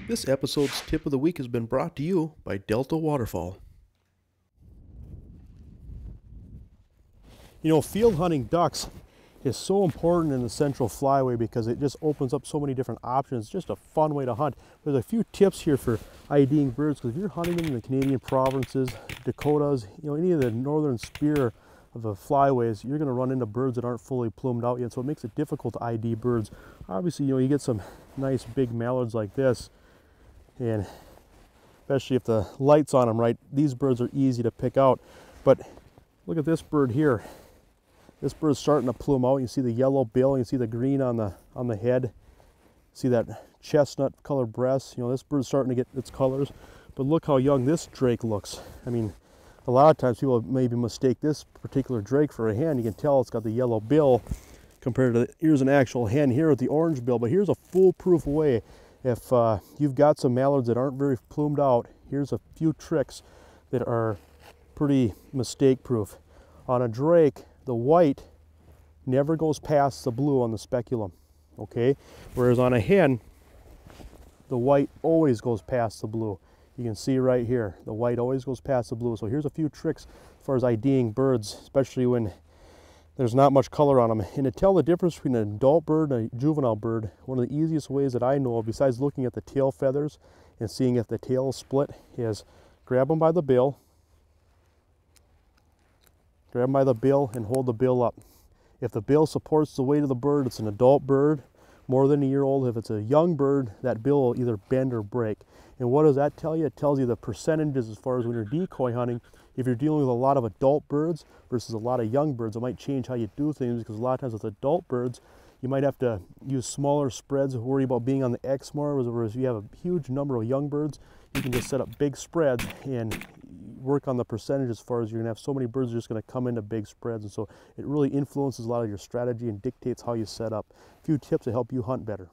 This episode's tip of the week has been brought to you by Delta Waterfowl. You know, field hunting ducks is so important in the Central Flyway because it just opens up so many different options. It's just a fun way to hunt. There's a few tips here for IDing birds, because if you're hunting them in the Canadian provinces, Dakotas, you know, any of the northern spear of the flyways, you're going to run into birds that aren't fully plumed out yet, so it makes it difficult to ID birds. Obviously, you know, you get some nice big mallards like this, and especially if the light's on them right, these birds are easy to pick out. But look at this bird here. This bird's starting to plume out. You see the yellow bill, you see the green on the head. See that chestnut colored breast. You know, this bird's starting to get its colors. But look how young this drake looks. I mean, a lot of times people maybe mistake this particular drake for a hen. You can tell it's got the yellow bill compared to here's an actual hen here with the orange bill. But here's a foolproof way. If you've got some mallards that aren't very plumed out, here's a few tricks that are pretty mistake proof. On a drake, the white never goes past the blue on the speculum, okay? Whereas on a hen, the white always goes past the blue. You can see right here, the white always goes past the blue. So here's a few tricks as far as IDing birds, especially when there's not much color on them. And to tell the difference between an adult bird and a juvenile bird, one of the easiest ways that I know of, besides looking at the tail feathers and seeing if the tail is split, is grab them by the bill. Grab them by the bill and hold the bill up. If the bill supports the weight of the bird, it's an adult bird, more than a year old. If it's a young bird, that bill will either bend or break. And what does that tell you? It tells you the percentages as far as when you're decoy hunting. If you're dealing with a lot of adult birds versus a lot of young birds, it might change how you do things, because a lot of times with adult birds, you might have to use smaller spreads, worry about being on the X more, whereas if you have a huge number of young birds, you can just set up big spreads and work on the percentage as far as you're going to have so many birds are just going to come into big spreads. And so it really influences a lot of your strategy and dictates how you set up. A few tips to help you hunt better.